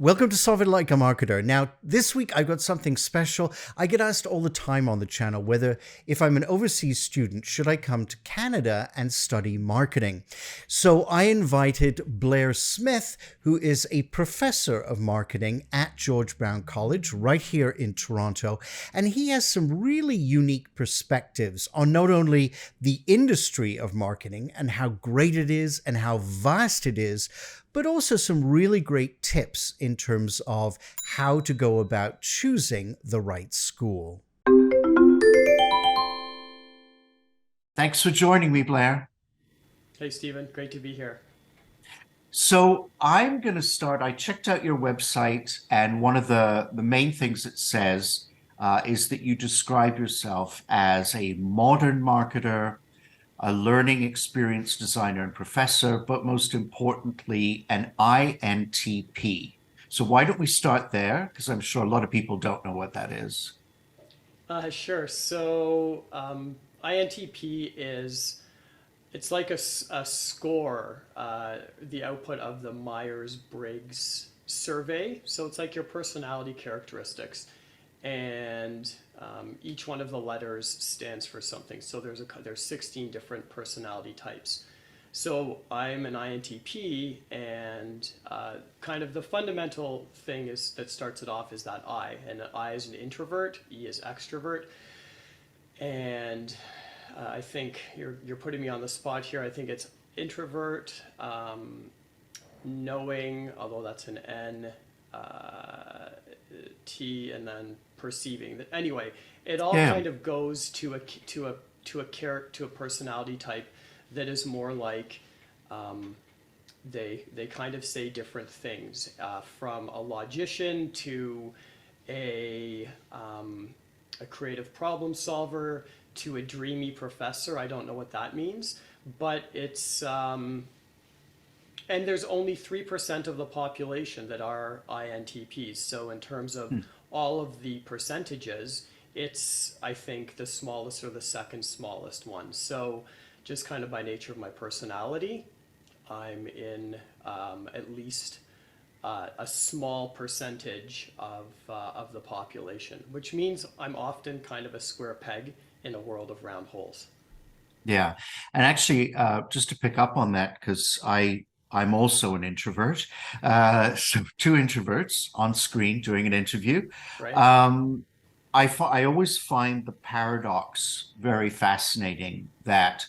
Welcome to Solve It Like a Marketer. Now, this week I've got something special. I get asked all the time on the channel whether, if I'm an overseas student, should I come to Canada and study marketing? So I invited Blair Smith, who is a professor of marketing at George Brown College right here in Toronto. And he has some really unique perspectives on not only the industry of marketing and how great it is and how vast it is, but also some really great tips in terms of how to go about choosing the right school. Thanks for joining me, Blair. Hey, Stephen. Great to be here. So I'm going to start. I checked out your website, and one of the main things it says is that you describe yourself as a modern marketer, a learning experience designer and professor, but most importantly, an INTP. So why don't we start there? Because I'm sure a lot of people don't know what that is. Sure. So INTP it's like a score, the output of the Myers-Briggs survey. So it's like your personality characteristics, and each one of the letters stands for something. So there's 16 different personality types. So I'm an INTP, and kind of the fundamental thing is that starts it off is that I, and I is an introvert, E is extrovert, and I think you're putting me on the spot here. I think it's introvert, knowing, although that's an N, T, and then perceiving. Anyway, it all Yeah. kind of goes to a personality type that is more like they kind of say different things, from a logician to a a creative problem solver to a dreamy professor. I don't know what that means, but it's and there's only 3% of the population that are INTPs. So in terms of all of the percentages, it's, I think, the smallest or the second smallest one. So just kind of by nature of my personality, I'm in at least a small percentage of the population, which means I'm often kind of a square peg in a world of round holes. Yeah. And actually, just to pick up on that, because I'm also an introvert. So two introverts on screen doing an interview. Right? Um, I always find the paradox very fascinating that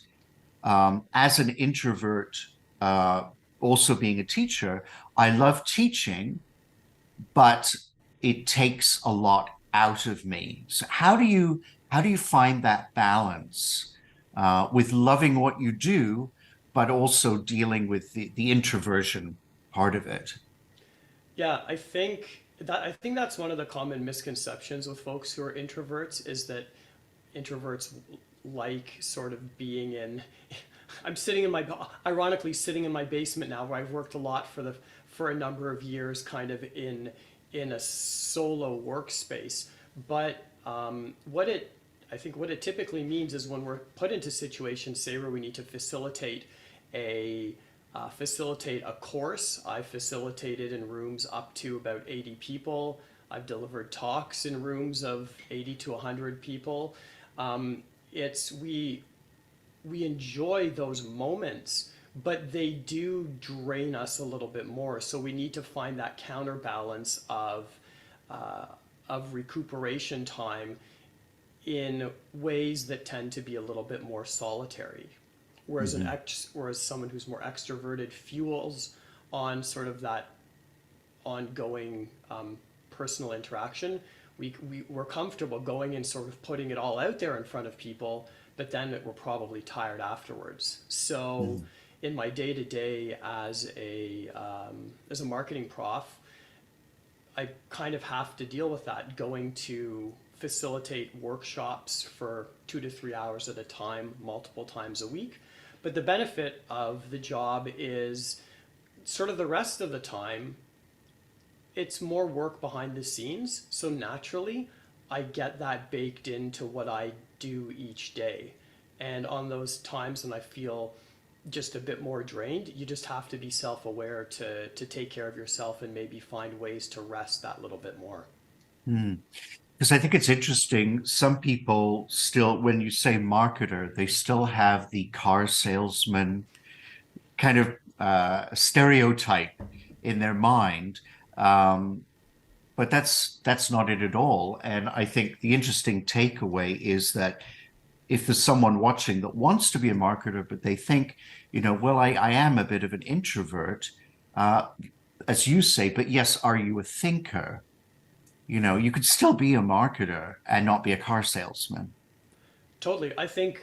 as an introvert, uh, also being a teacher, I love teaching, but it takes a lot out of me. So how do you find that balance with loving what you do, but also dealing with the introversion part of it? Yeah, I think that's one of the common misconceptions with folks who are introverts is that introverts like sort of being in I'm sitting in my ironically sitting in my basement now, where I've worked a lot for a number of years kind of in a solo workspace. But I think what it typically means is when we're put into situations, say, where we need to a facilitate a course. I've facilitated in rooms up to about 80 people. I've delivered talks in rooms of 80 to 100 people. It's we enjoy those moments, but they do drain us a little bit more. So we need to find that counterbalance uh, of recuperation time in ways that tend to be a little bit more solitary. Whereas Mhm. whereas someone who's more extroverted fuels on sort of that ongoing personal interaction. We're comfortable going and sort of putting it all out there in front of people, but then we're probably tired afterwards. So Mhm. in my day to day as a marketing prof, I kind of have to deal with that, going to facilitate workshops for 2 to 3 hours at a time, multiple times a week. But the benefit of the job is sort of the rest of the time, it's more work behind the scenes. So naturally, I get that baked into what I do each day. And on those times when I feel just a bit more drained. You just have to be self-aware to take care of yourself and maybe find ways to rest that little bit more. Hmm. Because I think it's interesting. Some people still, when you say marketer, they still have the car salesman kind of stereotype in their mind. Um, but that's not it at all. And I think the interesting takeaway is that if there's someone watching that wants to be a marketer, but they think, well, I am a bit of an introvert, uh, as you say, but yes, are you a thinker? You could still be a marketer and not be a car salesman. Totally. I think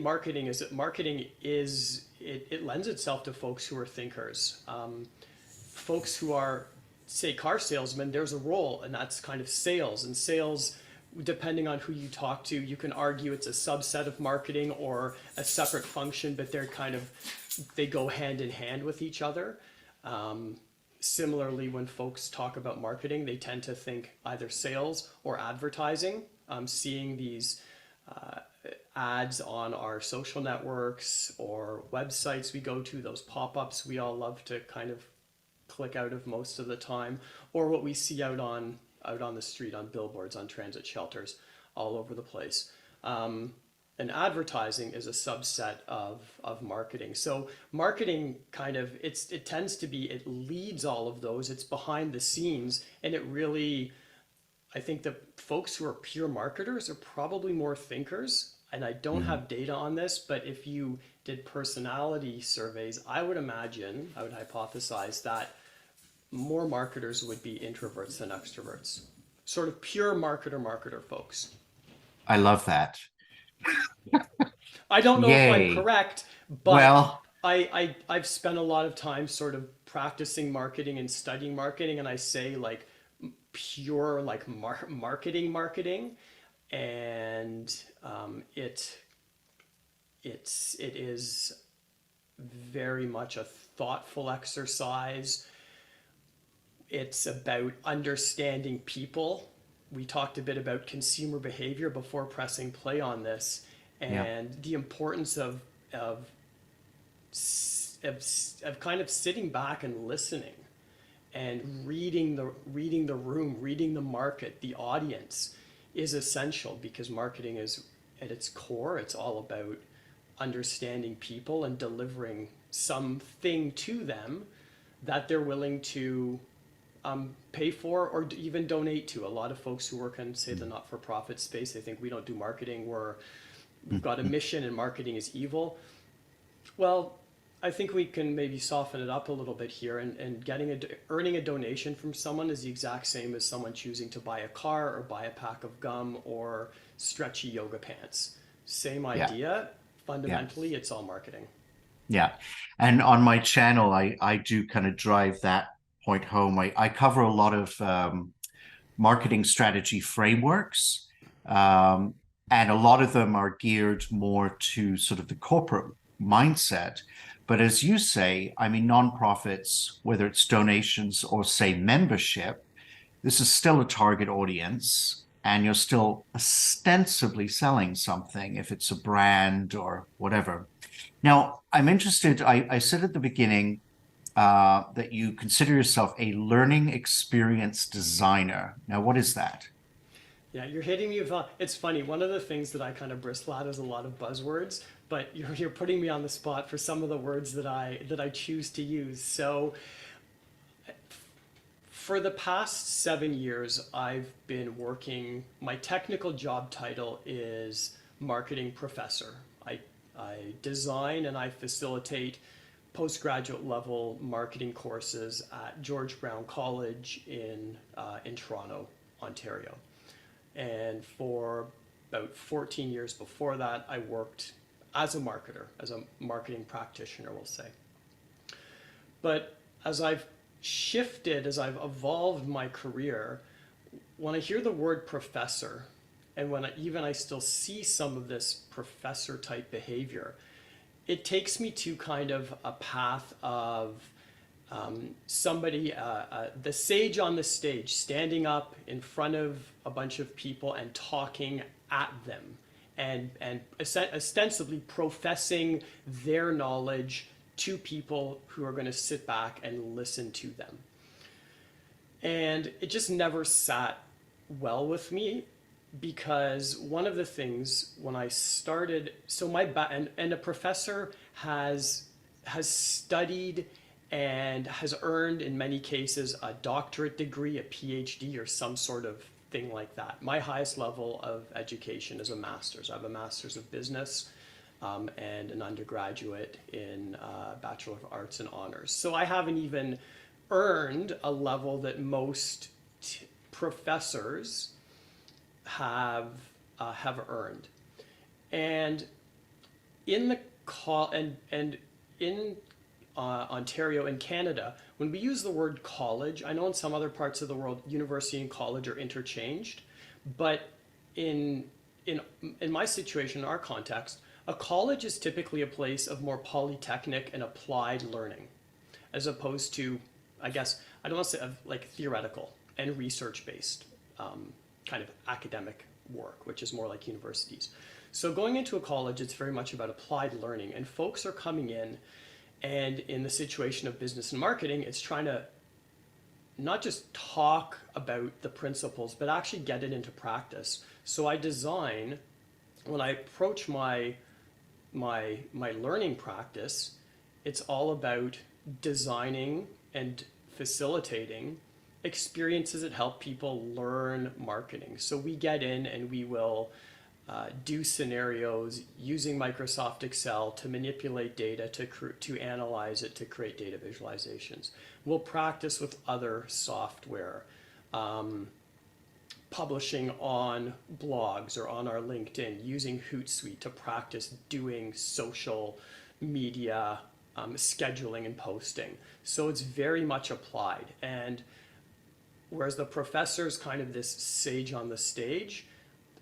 marketing is it lends itself to folks who are thinkers. Folks who are, say, car salesmen, there's a role, and that's kind of sales. And sales, depending on who you talk to, you can argue it's a subset of marketing or a separate function, but they go hand in hand with each other. Similarly, when folks talk about marketing, they tend to think either sales or advertising. Seeing these ads on our social networks or websites we go to, those pop-ups we all love to kind of click out of most of the time, or what we see out on the street, on billboards, on transit shelters, all over the place. And advertising is a subset of marketing. So marketing kind of it tends to be, it leads all of those. It's behind the scenes, and it really, I think the folks who are pure marketers are probably more thinkers. And I don't Mhm. have data on this, but if you did personality surveys, I would hypothesize that more marketers would be introverts than extroverts. Sort of pure marketer folks. I love that. Yeah. I don't know if I'm Yay. correct, but Well, I've spent a lot of time sort of practicing marketing and studying marketing, and I say like pure like marketing, and it is very much a thoughtful exercise. It's about understanding people. We talked a bit about consumer behavior before pressing play on this, yeah. and the importance of of, of kind of sitting back and listening and reading the room, reading the market, the audience is essential, because marketing is, at its core, it's all about understanding people and delivering something to them that they're willing to pay for or even donate to. A lot of folks who work in, say, the not-for-profit space, they think we don't do marketing, we've got a mission and marketing is evil. Well, I think we can maybe soften it up a little bit here, and earning a donation from someone is the exact same as someone choosing to buy a car or buy a pack of gum or stretchy yoga pants. Same Yeah. idea. Yeah. Fundamentally, it's all marketing. Yeah. And on my channel, I do kind of drive that point home. I cover a lot of marketing strategy frameworks. Um, and a lot of them are geared more to sort of the corporate mindset. But as you say, I mean, nonprofits, whether it's donations or, say, membership, this is still a target audience, and you're still ostensibly selling something if it's a brand or whatever. Now, I'm interested, I said at the beginning that you consider yourself a learning experience designer. Now, what is that? Yeah, you're hitting me with. It's funny. One of the things that I kind of bristle at is a lot of buzzwords, but you're putting me on the spot for some of the words that I choose to use. So, for the past 7 years, I've been working. My technical job title is marketing professor. I design and I facilitate postgraduate level marketing courses at George Brown College in Toronto, Ontario. And for about 14 years before that, I worked as a marketer, as a marketing practitioner, we'll say. But as I've shifted, as I've evolved my career, when I hear the word professor, and when I still see some of this professor type behavior, it takes me to kind of a path of somebody, the sage on the stage, standing up in front of a bunch of people and talking at them and ostensibly professing their knowledge to people who are going to sit back and listen to them. And it just never sat well with me, because one of the things when I started, so and a professor has studied and has earned in many cases a doctorate degree, a PhD, or some sort of thing like that. My highest level of education is a master's. I have a master's of business and an undergraduate in Bachelor of Arts and Honors. So I haven't even earned a level that most professors have earned. And in the and in Ontario and Canada, when we use the word college, I know in some other parts of the world, university and college are interchanged, but in my situation, in our context, a college is typically a place of more polytechnic and applied learning, as opposed to, I guess, I don't want to say like theoretical and research-based kind of academic work, which is more like universities. So going into a college, it's very much about applied learning, and folks are coming in, and in the situation of business and marketing, it's trying to not just talk about the principles, but actually get it into practice. So I design, when I approach my learning practice, it's all about designing and facilitating experiences that help people learn marketing. So we get in and we will do scenarios using Microsoft Excel to manipulate data, to analyze it, to create data visualizations. We'll practice with other software, publishing on blogs or on our LinkedIn, using Hootsuite to practice doing social media scheduling and posting. So it's very much applied. And whereas the professor's kind of this sage on the stage,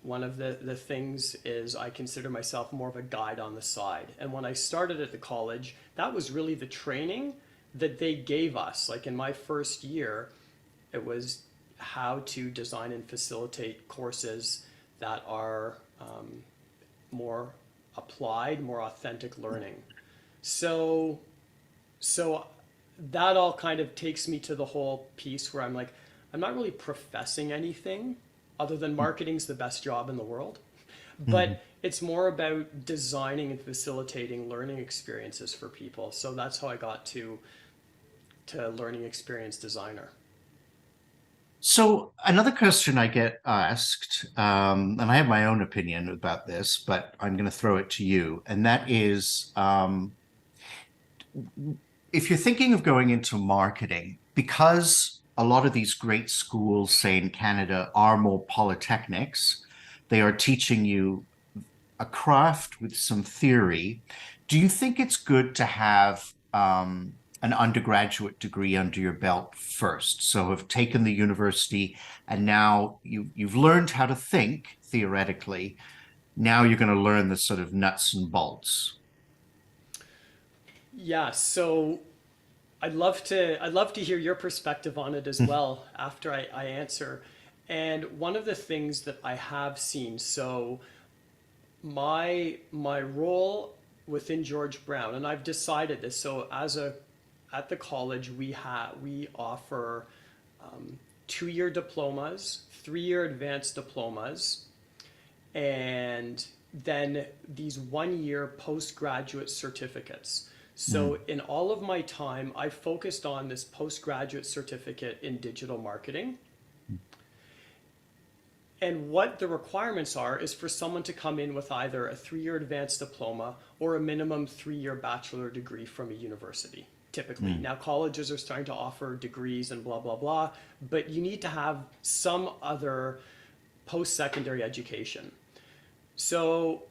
one of the things is I consider myself more of a guide on the side. And when I started at the college, that was really the training that they gave us. Like in my first year, it was how to design and facilitate courses that are more applied, more authentic learning. So that all kind of takes me to the whole piece where I'm like, I'm not really professing anything other than marketing's the best job in the world. But it's more about designing and facilitating learning experiences for people. So that's how I got to learning experience designer. So another question I get asked, and I have my own opinion about this, but I'm going to throw it to you, and that is, if you're thinking of going into marketing, because a lot of these great schools, say in Canada, are more polytechnics, they are teaching you a craft with some theory. Do you think it's good to have an undergraduate degree under your belt first? So have taken the university and now you've learned how to think theoretically. Now you're going to learn the sort of nuts and bolts. Yeah, so I'd love to hear your perspective on it as well after I answer. And one of the things that I have seen, so my role within George Brown, and I've decided this. So at the college we offer 2-year diplomas, 3-year advanced diplomas, and then these 1-year postgraduate certificates. So in all of my time, I focused on this postgraduate certificate in digital marketing. And what the requirements are is for someone to come in with either a 3-year advanced diploma or a minimum 3-year bachelor degree from a university, typically. Now, colleges are starting to offer degrees and blah, blah, blah, but you need to have some other post-secondary education. So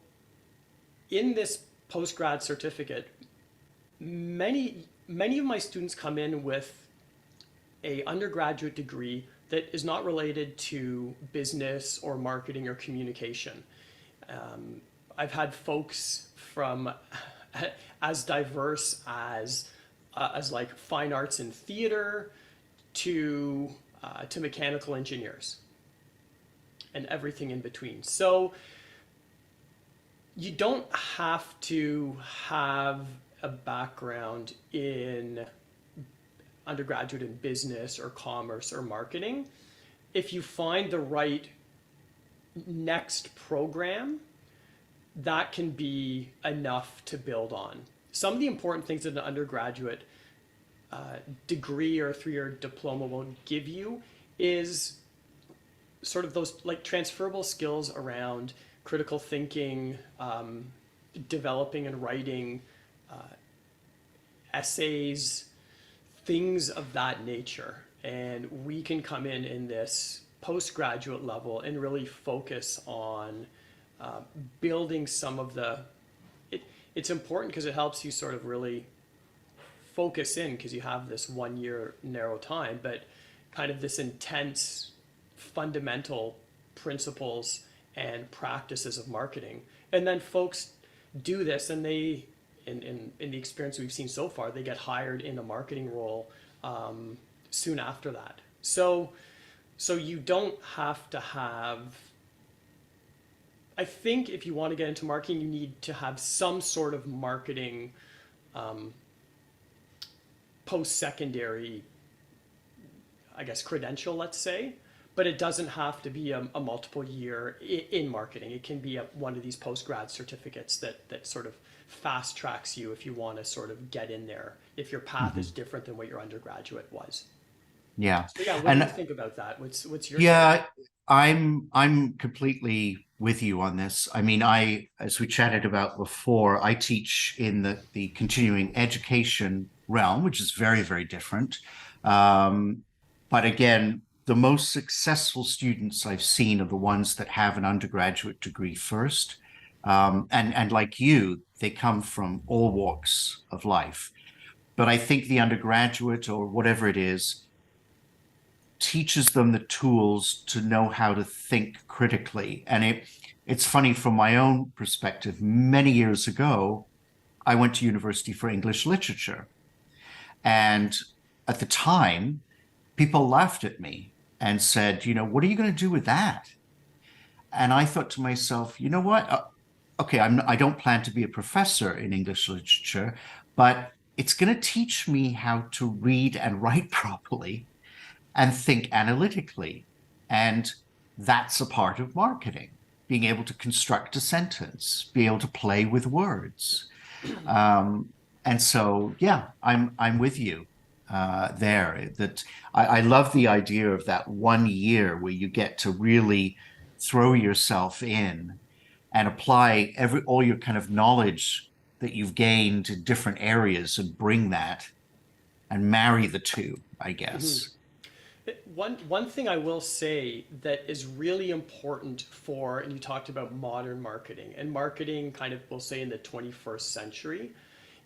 in this postgrad certificate, many of my students come in with a undergraduate degree that is not related to business or marketing or communication. I've had folks from as diverse as like fine arts and theater to mechanical engineers and everything in between. So You don't have to have a background in undergraduate in business or commerce or marketing. If you find the right next program, that can be enough to build on. Some of the important things that an undergraduate degree or 3-year diploma will give you is sort of those like transferable skills around critical thinking, developing and writing essays, things of that nature. And we can come in this postgraduate level and really focus on building some of it's important because it helps you sort of really focus in because you have this 1 year narrow time, but kind of this intense fundamental principles and practices of marketing. And then folks do this and they, in the experience we've seen so far, they get hired in a marketing role soon after that. So you don't have to have, I think if you want to get into marketing, you need to have some sort of marketing post-secondary, I guess, credential, let's say. But it doesn't have to be a multiple year in marketing. It can be one of these post-grad certificates that sort of fast tracks you if you want to sort of get in there, if your path is different than what your undergraduate was. Yeah. So yeah, what do you And think about that? What's your take? yeah, I'm completely with you on this. I mean, as we chatted about before, I teach in the continuing education realm, which is very, very different. Um, but again, the most successful students I've seen are the ones that have an undergraduate degree first. And like you, they come from all walks of life. But I think the undergraduate or whatever it is teaches them the tools to know how to think critically. And it's funny from my own perspective. Many years ago, I went to university for English literature. And at the time, people laughed at me and said, what are you going to do with that? And I thought to myself, you know what? Okay, I don't plan to be a professor in English literature, but it's going to teach me how to read and write properly and think analytically. And that's a part of marketing, being able to construct a sentence, be able to play with words. And so, yeah, I'm with you there. That I love the idea of that 1 year where you get to really throw yourself in and apply all your kind of knowledge that you've gained in different areas and bring that and marry the two, I Mhm. guess. One thing I will say that is really important for, and you talked about modern marketing, and marketing kind of, we'll say in the 21st century,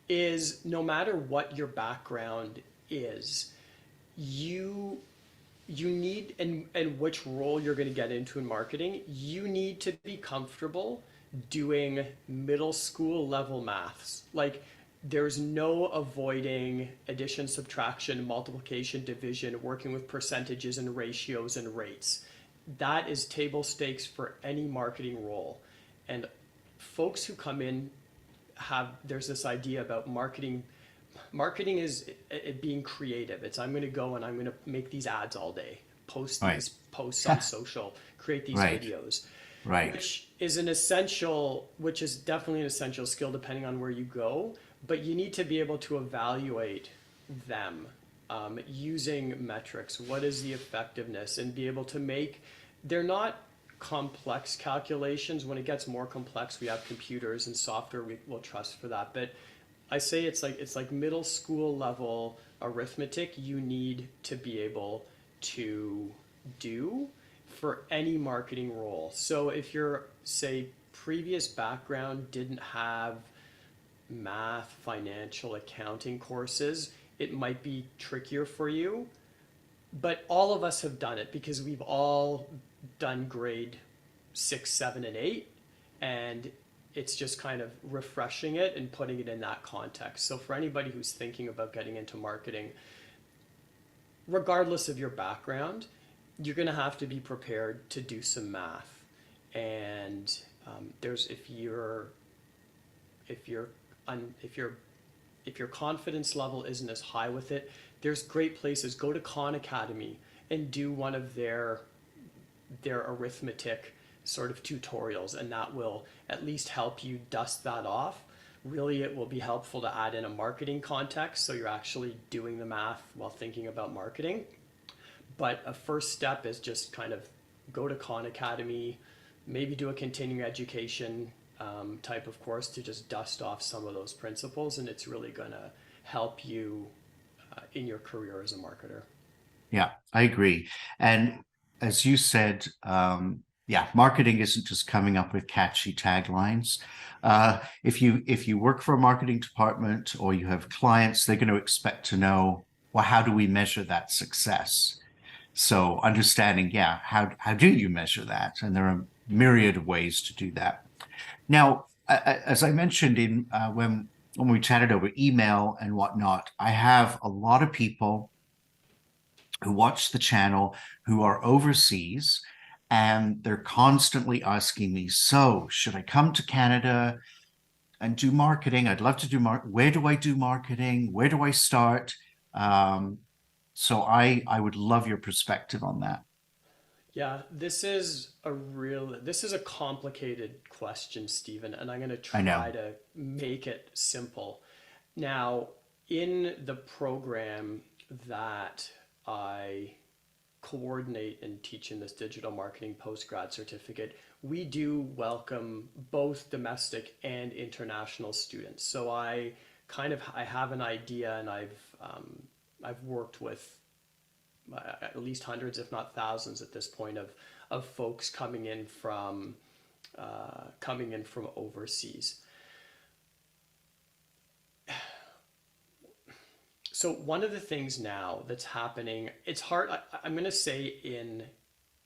is no matter what your background is, you you need and which role you're going to get into in marketing, you need to be comfortable doing middle school level maths. Like there's no avoiding addition, subtraction, multiplication, division, working with percentages and ratios and rates. That is table stakes for any marketing role. And folks who come in there's this idea about marketing is it being creative. It's I'm going to go and I'm going to make these ads all day, post Right. these posts on social, create these Right. videos, Right. which is definitely an essential skill depending on where you go, but you need to be able to evaluate them using metrics. What is the effectiveness, and be able to make, they're not complex calculations. When it gets more complex, we have computers and software we will trust for that. But I say it's like middle school level arithmetic you need to be able to do for any marketing role. So if your say previous background didn't have math, financial, accounting courses, it might be trickier for you. But all of us have done it because we've all done grade 6, 7, and 8. And it's just kind of refreshing it and putting it in that context. So for anybody who's thinking about getting into marketing, regardless of your background, you're going to have to be prepared to do some math and There's if you're if your confidence level isn't as high with it, there's great places. Go to Khan Academy and do one of their arithmetic sort of tutorials, and that will at least help you dust that off. Really, it will be helpful to add in a marketing context, so you're actually doing the math while thinking about marketing. But a first step is just kind of go to Khan Academy, maybe do a continuing education type of course to just dust off some of those principles, and it's really going to help you in your career as a marketer. Yeah, I agree. And as you said, yeah, marketing isn't just coming up with catchy taglines. If you work for a marketing department or you have clients, they're going to expect to know, well, how do we measure that success? So understanding, yeah, how do you measure that? And there are myriad of ways to do that. Now, as I mentioned in when we chatted over email and whatnot, I have a lot of people who watch the channel who are overseas, and they're constantly asking me, so should I come to Canada and do marketing? I'd love to do where do I do marketing? Where do I start? So I would love your perspective on that. Yeah, this is a complicated question, Stephen, and I'm going to I know. try to make it simple. Now, in the program that I coordinate and teach in this digital marketing postgrad certificate, we do welcome both domestic and international students. So I have an idea, and I've worked with at least hundreds, if not thousands, at this point of folks coming in from overseas. So one of the things now that's happening, it's hard. I'm going to say in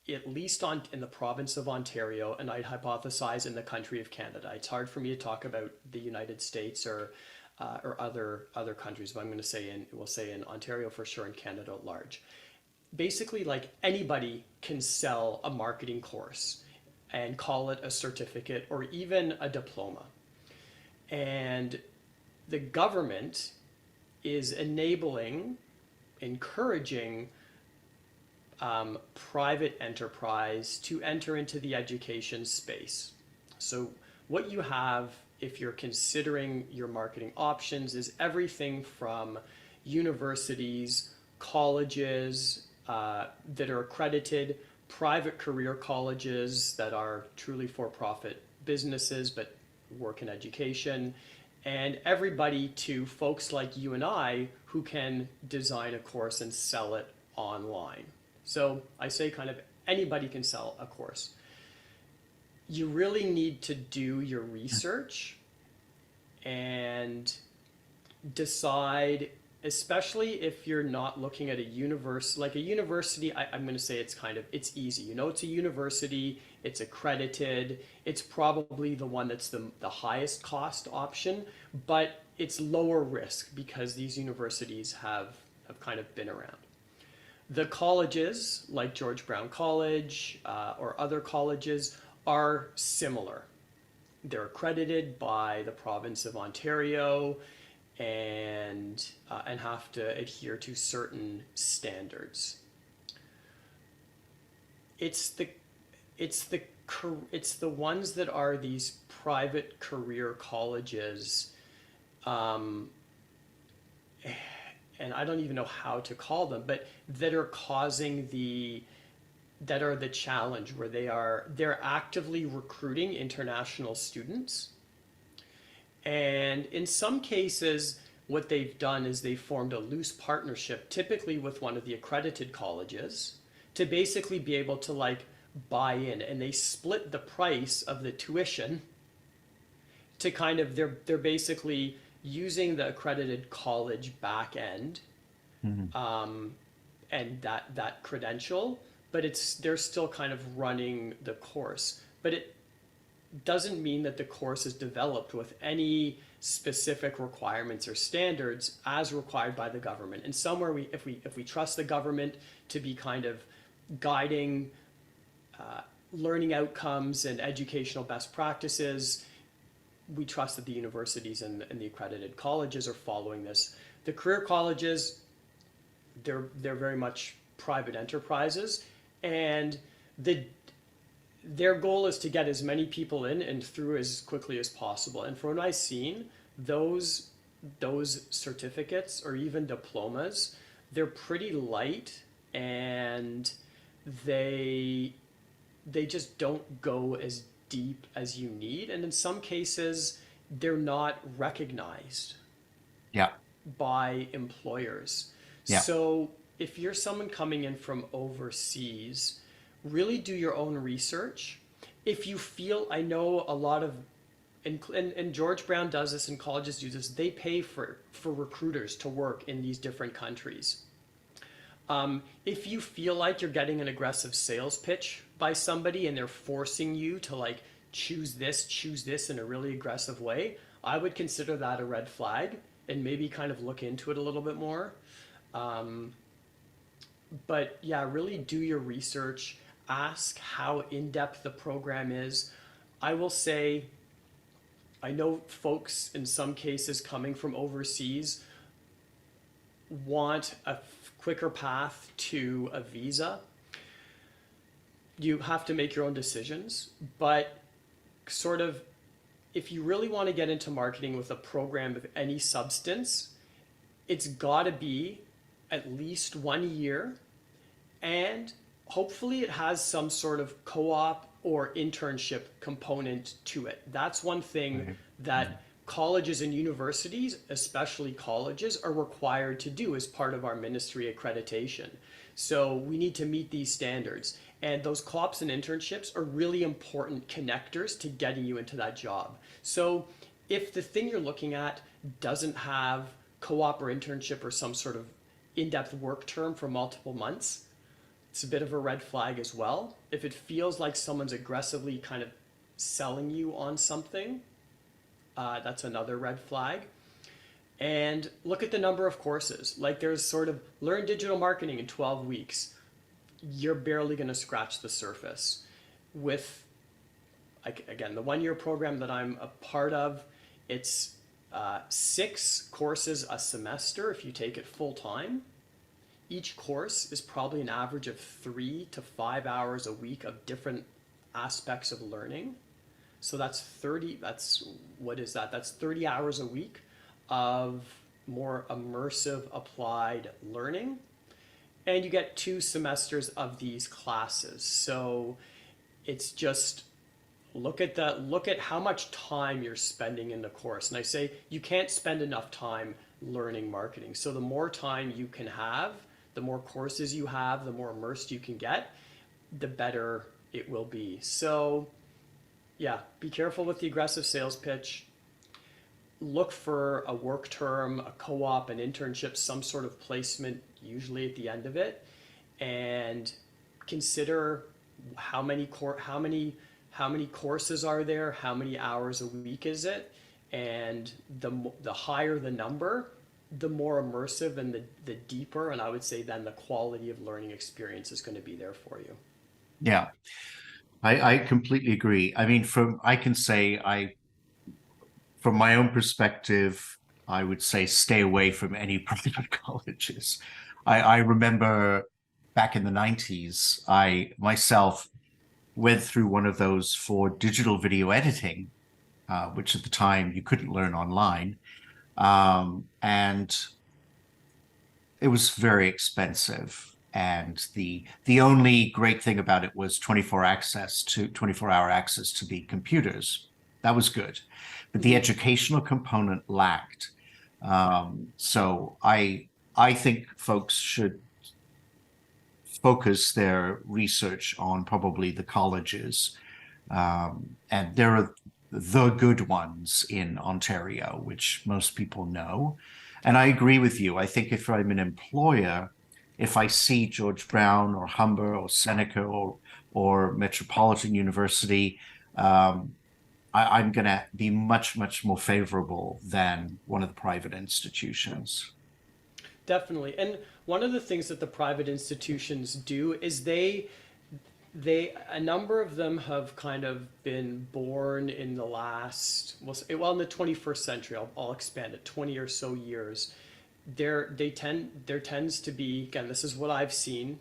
at least in the province of Ontario, and I'd hypothesize in the country of Canada. It's hard for me to talk about the United States or other countries, but I'm going to say we'll say in Ontario for sure, and Canada at large. Basically, like, anybody can sell a marketing course and call it a certificate or even a diploma. And the government is encouraging private enterprise to enter into the education space. So what you have, if you're considering your marketing options, is everything from universities, colleges that are accredited, private career colleges that are truly for-profit businesses but work in education, and everybody to folks like you and I who can design a course and sell it online. So I say kind of anybody can sell a course. You really need to do your research and decide, especially if you're not looking at a university. Like a university, I'm going to say it's easy. You know, it's a university, it's accredited, it's probably the one that's the highest cost option, but it's lower risk because these universities have kind of been around. The colleges, like George Brown College or other colleges, are similar. They're accredited by the province of Ontario and have to adhere to certain standards. It's the ones that are these private career colleges, and I don't even know how to call them, but that are that are the challenge, where they're actively recruiting international students. And in some cases, what they've done is they formed a loose partnership, typically with one of the accredited colleges, to basically be able to like buy in, and they split the price of the tuition to kind of, they're basically using the accredited college back end, and that credential, but they're still kind of running the course. But it doesn't mean that the course is developed with any specific requirements or standards as required by the government. And somewhere if we trust the government to be kind of guiding learning outcomes and educational best practices, we trust that the universities and the accredited colleges are following this. The career colleges, they're very much private enterprises, and their goal is to get as many people in and through as quickly as possible. And from what I've seen, those certificates or even diplomas, they're pretty light, and they just don't go as deep as you need, and in some cases they're not recognized Yeah. by employers. Yeah. So if you're someone coming in from overseas, really do your own research. If you feel, I know a lot of, and George Brown does this and colleges do this, they pay for recruiters to work in these different countries. If you feel like you're getting an aggressive sales pitch by somebody and they're forcing you to like choose this in a really aggressive way, I would consider that a red flag and maybe kind of look into it a little bit more. But yeah, really do your research. Ask how in-depth the program is. I will say, I know folks in some cases coming from overseas want a quicker path to a visa. You have to make your own decisions, but sort of, if you really want to get into marketing with a program of any substance, it's got to be at least 1 year, and hopefully it has some sort of co-op or internship component to it. That's one thing that colleges and universities, especially colleges, are required to do as part of our ministry accreditation. So we need to meet these standards. And those co-ops and internships are really important connectors to getting you into that job. So if the thing you're looking at doesn't have co-op or internship or some sort of in-depth work term for multiple months, it's a bit of a red flag as well. If it feels like someone's aggressively kind of selling you on something, that's another red flag. And look at the number of courses. Like there's sort of learn digital marketing in 12 weeks. You're barely going to scratch the surface. With, again, the 1 year program that I'm a part of, it's 6 courses a semester if you take it full time. Each course is probably an average of 3 to 5 hours a week of different aspects of learning. So that's 30, That's 30 hours a week of more immersive applied learning. And you get 2 semesters of these classes. So it's just look at how much time you're spending in the course. And I say you can't spend enough time learning marketing. So the more time you can have, the more courses you have, the more immersed you can get, the better it will be. So yeah, be careful with the aggressive sales pitch. Look for a work term, a co-op, an internship, some sort of placement, usually at the end of it, and consider how many courses are there, how many hours a week is it, and the higher the number, the more immersive and the deeper, and I would say then the quality of learning experience is going to be there for you. Yeah. I completely agree. I mean, from my own perspective, I would say stay away from any private colleges. I remember back in the 90s, I myself went through one of those for digital video editing, which at the time you couldn't learn online. And it was very expensive. And the only great thing about it was 24-hour access to the computers. That was good, but the educational component lacked. So I think folks should focus their research on probably the colleges, and there are the good ones in Ontario, which most people know. And I agree with you. I think if I'm an employer, if I see George Brown or Humber or Seneca or Metropolitan University, I'm going to be much, much more favorable than one of the private institutions. Definitely. And one of the things that the private institutions do is A number of them have kind of been born in the last, well, in the 21st century. I'll expand it, 20 or so years. There tends to be, again, this is what I've seen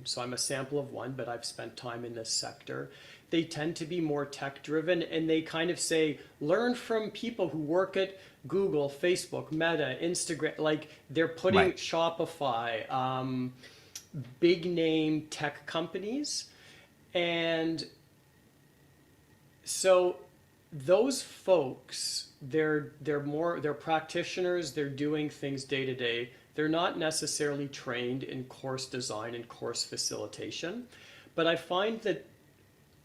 so I'm a sample of one, but I've spent time in this sector. They tend to be more tech driven, and they kind of say, learn from people who work at Google, Facebook, Meta, Instagram. Like they're putting Right. Shopify, big name tech companies. And so those folks, they're practitioners, they're doing things day to day. They're not necessarily trained in course design and course facilitation. But I find that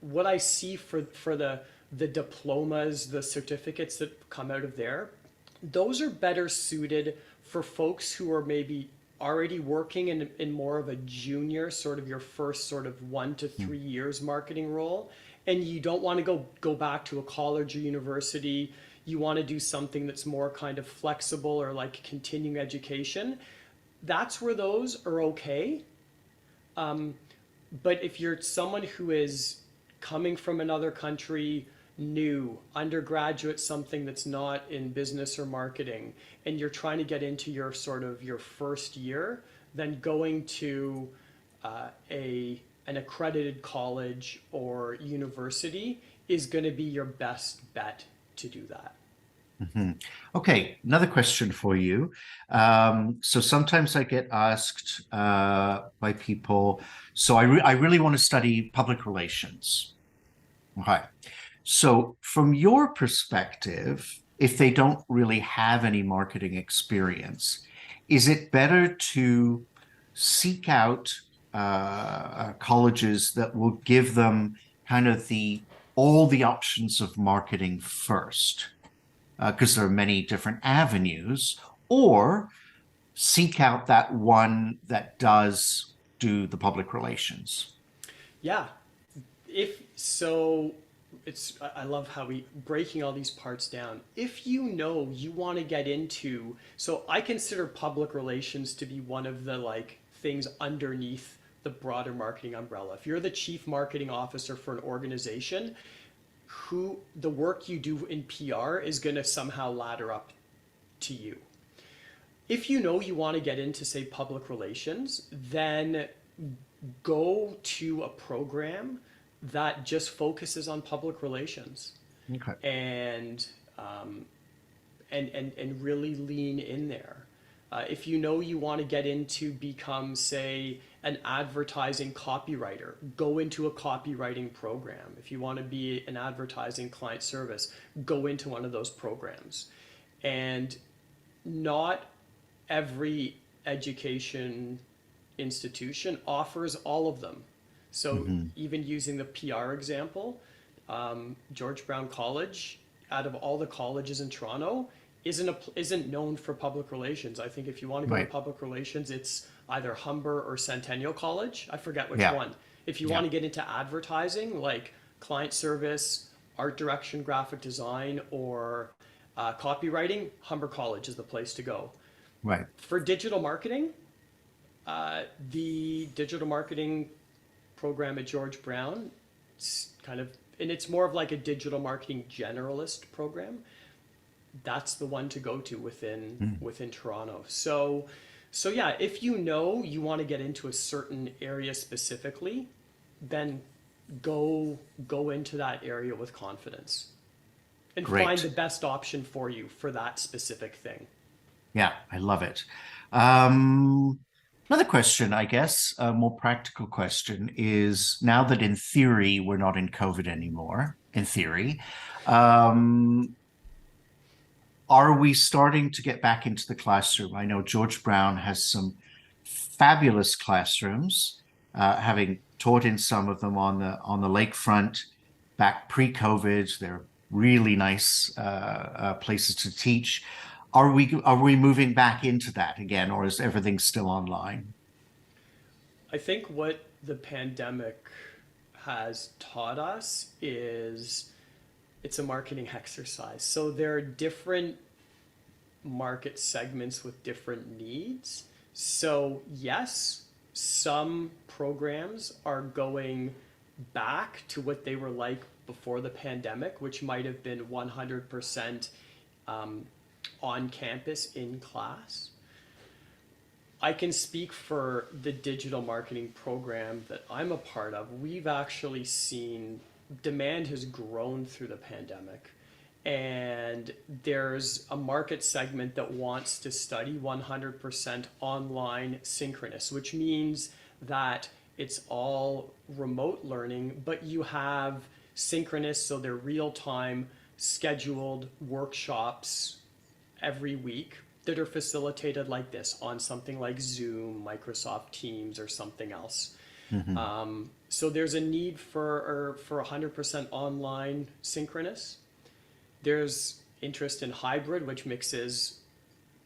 what I see for the diplomas, the certificates that come out of there, those are better suited for folks who are maybe already working in more of a junior, sort of your first sort of 1 to 3 years marketing role, and you don't want to go back to a college or university. You want to do something that's more kind of flexible or like continuing education. That's where those are okay. But if you're someone who is coming from another country, new, undergraduate, something that's not in business or marketing, and you're trying to get into your sort of your first year, then going to an accredited college or university is going to be your best bet to do that. Okay, another question for you. So sometimes I get asked by people, so I really want to study public relations. Okay. So from your perspective, if they don't really have any marketing experience, is it better to seek out colleges that will give them kind of all the options of marketing first? Because there are many different avenues, or seek out that one that does do the public relations. Yeah. If so, I love how we breaking all these parts down. If you know you want to get into, so I consider public relations to be one of the like things underneath the broader marketing umbrella. If you're the chief marketing officer for an organization, who the work you do in PR is going to somehow ladder up to you. If you know you want to get into, say, public relations, then go to a program that just focuses on public relations. Okay. And really lean in there. If you know you want to get into become, say, an advertising copywriter, go into a copywriting program. If you want to be an advertising client service, go into one of those programs. And not every education institution offers all of them. So even using the PR example, George Brown College, out of all the colleges in Toronto, isn't known for public relations. I think if you want to go to public relations, it's either Humber or Centennial College. I forget which one. If you want to get into advertising, like client service, art direction, graphic design, or copywriting, Humber College is the place to go. Right. For digital marketing, the digital marketing program at George Brown, it's more of like a digital marketing generalist program. That's the one to go to within Toronto. So yeah, if you know you want to get into a certain area specifically, then go into that area with confidence and find the best option for you for that specific thing. Yeah, I love it. Another question, I guess, a more practical question is, now that in theory we're not in COVID anymore, in theory, are we starting to get back into the classroom? I know George Brown has some fabulous classrooms, having taught in some of them on the lakefront back pre-COVID. They're really nice places to teach. Are we moving back into that again, or is everything still online? I think what the pandemic has taught us is it's a marketing exercise. So there are different market segments with different needs. So yes, some programs are going back to what they were like before the pandemic, which might have been 100% on campus in class. I can speak for the digital marketing program that I'm a part of. We've actually seen demand has grown through the pandemic. And there's a market segment that wants to study 100% online synchronous, which means that it's all remote learning, but you have synchronous, so they're real time scheduled workshops every week that are facilitated like this on something like Zoom, Microsoft Teams, or something else. So there's a need for 100% online synchronous. There's interest in hybrid, which mixes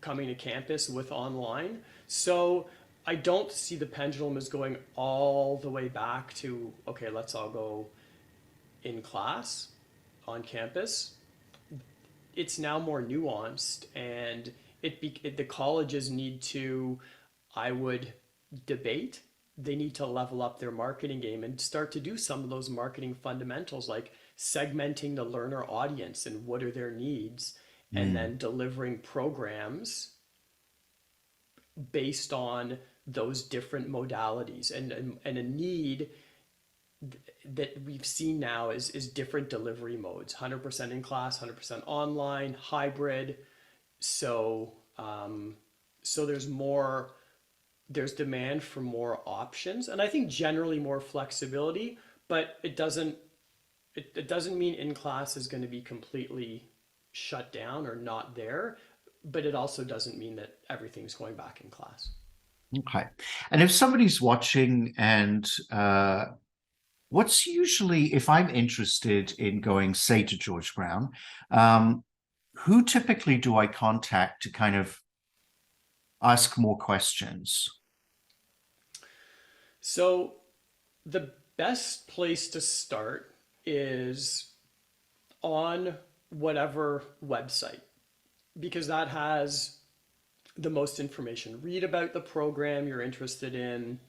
coming to campus with online. So I don't see the pendulum as going all the way back to, okay, let's all go in class on campus. It's now more nuanced, and the colleges need to, I would debate, they need to level up their marketing game and start to do some of those marketing fundamentals, like segmenting the learner audience and what are their needs, and then delivering programs based on those different modalities. And a need that we've seen now is different delivery modes: 100% in class, 100% online, hybrid. So there's demand for more options, and I think generally more flexibility, but it doesn't mean in class is going to be completely shut down or not there, but it also doesn't mean that everything's going back in class. Okay. And if somebody's watching and what's usually, if I'm interested in going, say, to George Brown, who typically do I contact to kind of ask more questions? So the best place to start is on whatever website, because that has the most information. Read about the program you're interested in,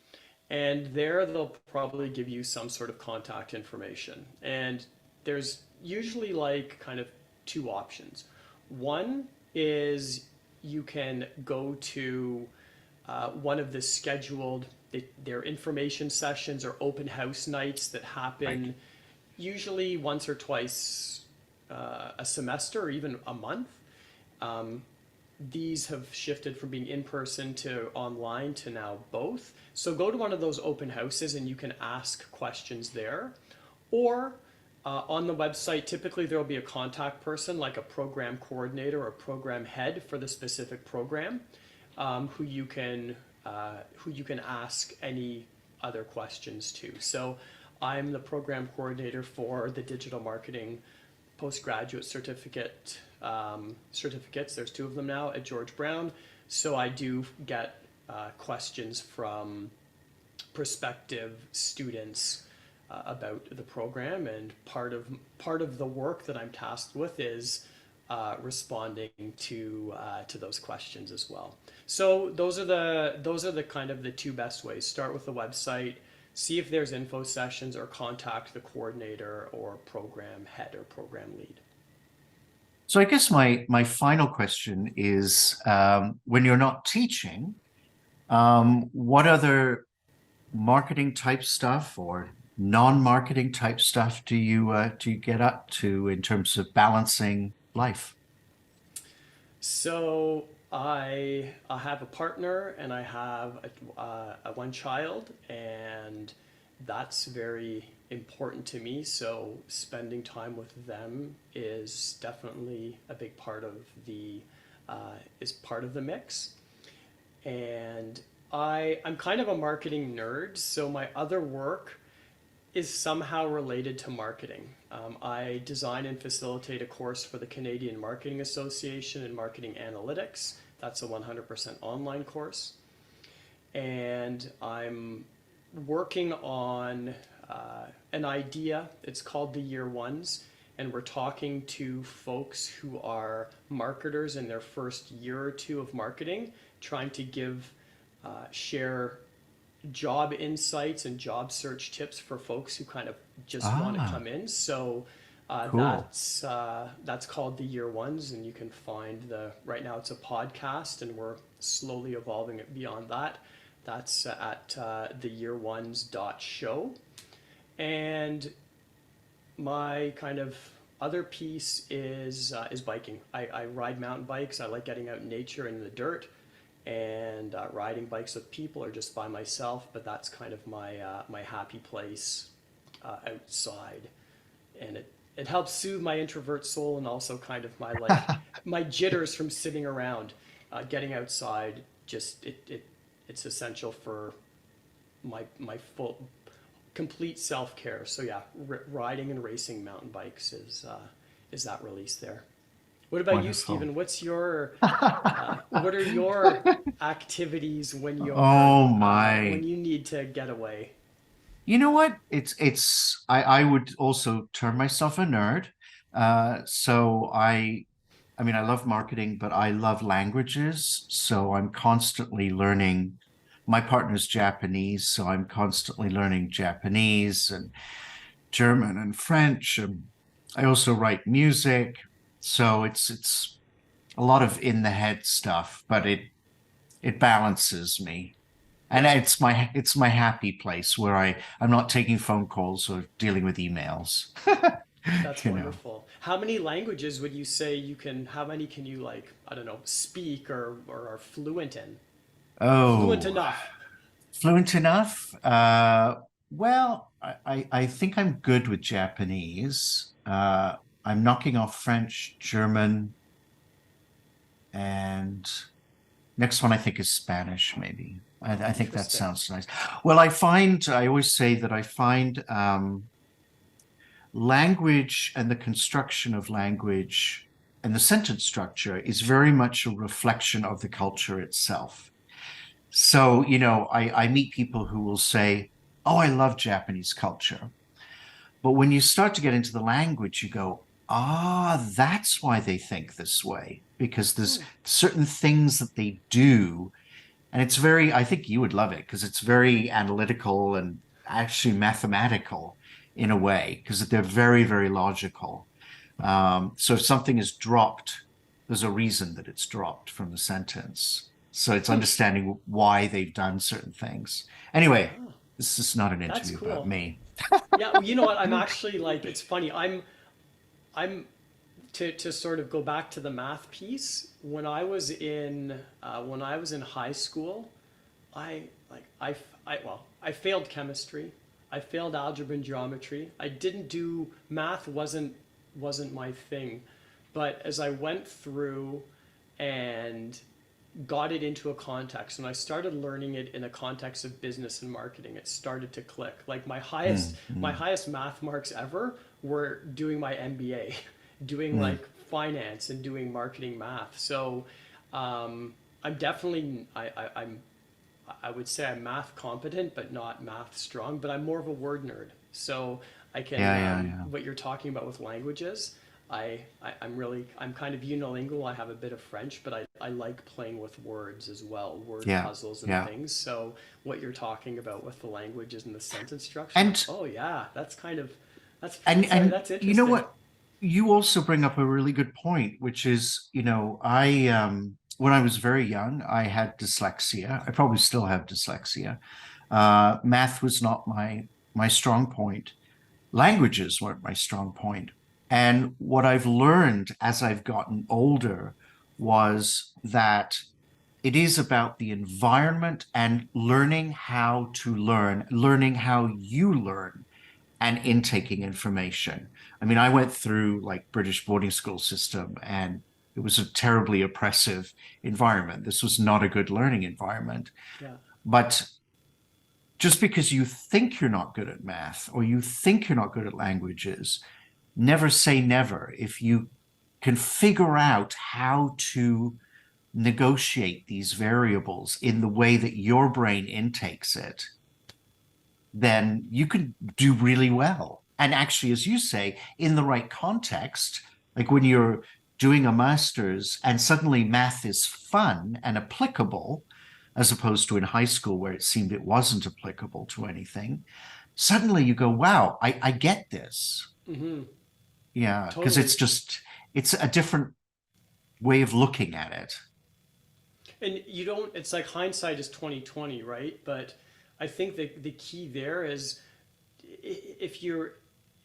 and there they'll probably give you some sort of contact information. And there's usually like kind of two options. One is you can go to one of the scheduled, their information sessions or open house nights that happen usually once or twice a semester or even a month. These have shifted from being in person to online to now both. So go to one of those open houses and you can ask questions there. Or on the website, typically there will be a contact person, like a program coordinator or program head for the specific program, who you can ask any other questions to. So I'm the program coordinator for the digital marketing postgraduate certificates. There's two of them now at George Brown. So I do get questions from prospective students about the program, and part of the work that I'm tasked with is responding to those questions as well. So those are the kind of the two best ways. Start with the website, see if there's info sessions, or contact the coordinator or program head or program lead. So I guess my final question is, when you're not teaching, what other marketing type stuff or non-marketing type stuff do you get up to in terms of balancing life? So I have a partner and I have a one child, and that's very important to me. So spending time with them is definitely a big part of the mix. And I'm kind of a marketing nerd, so my other work is somehow related to marketing. I design and facilitate a course for the Canadian Marketing Association in marketing analytics. That's a 100% online course. And I'm working on an idea. It's called the Year Ones. And we're talking to folks who are marketers in their first year or two of marketing, trying to share job insights and job search tips for folks who kind of just want to Ah, come in. So cool. that's called the Year Ones, and you can find right now it's a podcast, and we're slowly evolving it beyond that. That's at theyearones.show. And my kind of other piece is biking. I ride mountain bikes. I like getting out in nature in the dirt, and riding bikes with people or just by myself. But that's kind of my happy place outside, and it helps soothe my introvert soul and also kind of my like my jitters from sitting around. Getting outside just it's essential for my full complete self care. So yeah, riding and racing mountain bikes is that release there. What about you, Wonderful. Stephen? What are your activities Oh when my. you need to get away? You know what? I would also term myself a nerd. So I mean I love marketing, but I love languages. So I'm constantly learning. My partner's Japanese, so I'm constantly learning Japanese and German and French. And I also write music. So it's a lot of in the head stuff, but it balances me. And Yeah, it's my happy place where I'm not taking phone calls or dealing with emails. that's You know. wonderful. How many languages would you say you can? How many can you like? I don't know, speak or are fluent in? Fluent Oh, enough. fluent enough? Well, I think I'm good with Japanese. I'm knocking off French, German, and next one I think is Spanish, maybe. I think that Interesting. sounds nice. Well, I always say that I find language and the construction of language and the sentence structure is very much a reflection of the culture itself. So, I meet people who will say, "Oh, I love Japanese culture." But when you start to get into the language, you go, that's why they think this way, because there's Hmm. certain things that they do. And it's very, I think you would love it because it's very analytical and actually mathematical in a way, because they're very, very logical. So if something is dropped, there's a reason that it's dropped from the sentence. So it's Hmm. understanding why they've done certain things. Anyway, Oh, this is not an that's interview about cool. me. Yeah, well, you know what? I'm actually like it's funny. I'm to sort of go back to the math piece. When I was in high school, I like I failed chemistry. I failed algebra and geometry. I didn't do math wasn't my thing. But as I went through and got it into a context and I started learning it in a context of business and marketing, it started to click. Like Mm, my mm, highest math marks ever were doing my MBA, doing mm. like finance and doing marketing math. So I'm definitely I would say I'm math competent, but not math strong. But I'm more of a word nerd, so I can Yeah, yeah, yeah. what you're talking about with languages. I'm kind of unilingual. I have a bit of French, but I like playing with words as well, word Yeah, puzzles and yeah. things. So what you're talking about with the languages and the sentence structure, I'm like, And oh yeah, that's kind of and that's you know interesting. what? You also bring up a really good point, which is, I when I was very young, I had dyslexia. I probably still have dyslexia. Math was not my strong point. Languages weren't my strong point. And what I've learned as I've gotten older was that it is about the environment and learning how to learn, learning how you learn and intaking information. I mean, I went through like British boarding school system and it was a terribly oppressive environment. This was not a good learning environment. Yeah. But just because you think you're not good at math or you think you're not good at languages, never say never. If you can figure out how to negotiate these variables in the way that your brain intakes it, then you could do really well. And actually, as you say, in the right context, like when you're doing a master's and suddenly math is fun and applicable, as opposed to in high school where it seemed it wasn't applicable to anything. Suddenly you go, wow, I get this. Mm-hmm. Yeah, because Totally. it's a different way of looking at it. And you don't, it's like hindsight is 2020, right? But I think the key there is if you're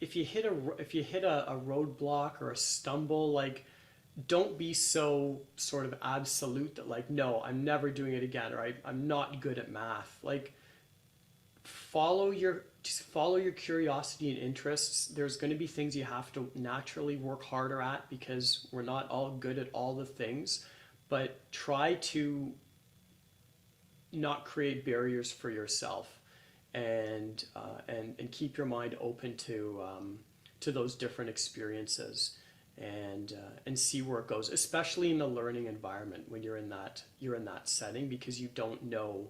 if you hit a roadblock or a stumble, like don't be so sort of absolute that like no, I'm never doing it again, or I'm not good at math. Like follow your curiosity and interests. There's going to be things you have to naturally work harder at because we're not all good at all the things, but try to not create barriers for yourself, and keep your mind open to those different experiences, and see where it goes, especially in the learning environment when you're in that setting, because you don't know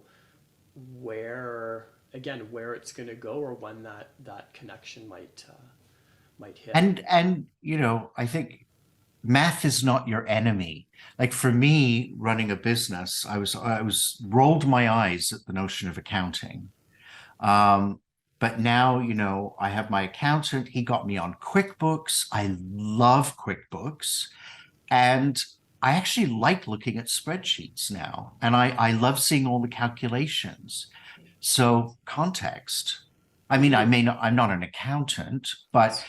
where where it's going to go or when that connection might hit. And I think math is not your enemy. Like for me, running a business, I was rolled my eyes at the notion of accounting. But now, I have my accountant. He got me on QuickBooks. I love QuickBooks. And I actually like looking at spreadsheets now. And I love seeing all the calculations. So context. I mean, I'm not an accountant, but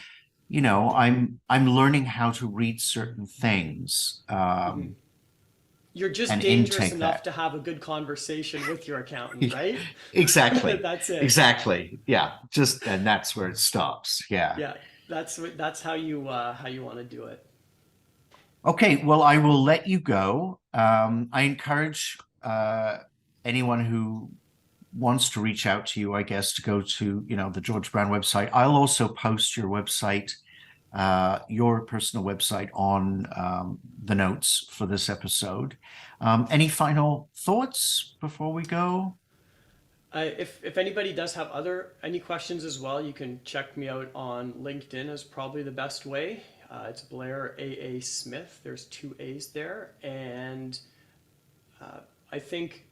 I'm learning how to read certain things. Mm-hmm. You're just And dangerous intake enough that. to have a good conversation with your accountant, right? Exactly. That's it. Exactly. Yeah. And that's where it stops. Yeah. Yeah, that's how you want to do it. Okay. Well, I will let you go. I encourage anyone who wants to reach out to you, I guess, to go to, the George Brown website. I'll also post your website, your personal website on the notes for this episode. Any final thoughts before we go? If anybody does have any questions as well, you can check me out on LinkedIn is probably the best way. It's Blair A.A. Smith. There's 2 A's there, and I think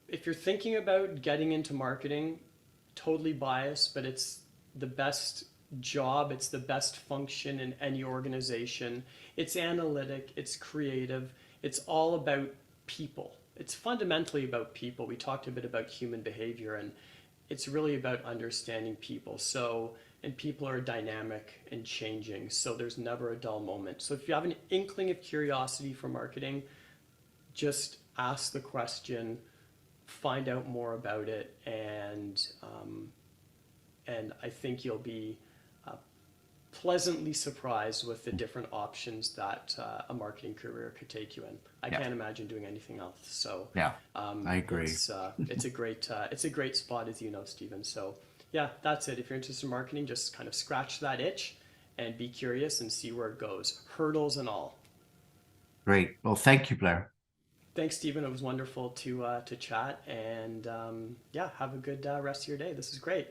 if you're thinking about getting into marketing, totally biased, but it's the best job, it's the best function in any organization. It's analytic, it's creative, it's all about people. It's fundamentally about people. We talked a bit about human behavior, and it's really about understanding people. And people are dynamic and changing, so there's never a dull moment. So if you have an inkling of curiosity for marketing, just ask the question, find out more about it, and I think you'll be pleasantly surprised with the different options that a marketing career could take you in. I can't imagine doing anything else. So Yeah, I agree. It's a great spot, as you know, Stephen. So yeah, that's it. If you're interested in marketing, just kind of scratch that itch and be curious and see where it goes, hurdles and all. Great. Well, thank you, Blair. Thanks, Stephen. It was wonderful to chat, and have a good rest of your day. This is great.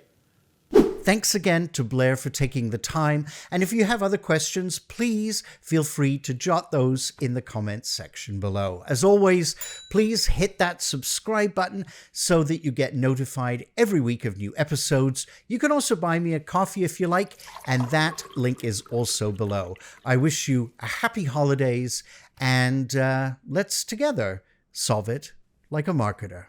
Thanks again to Blair for taking the time. And if you have other questions, please feel free to jot those in the comments section below. As always, please hit that subscribe button so that you get notified every week of new episodes. You can also buy me a coffee if you like, and that link is also below. I wish you a happy holidays, and let's together solve it like a marketer.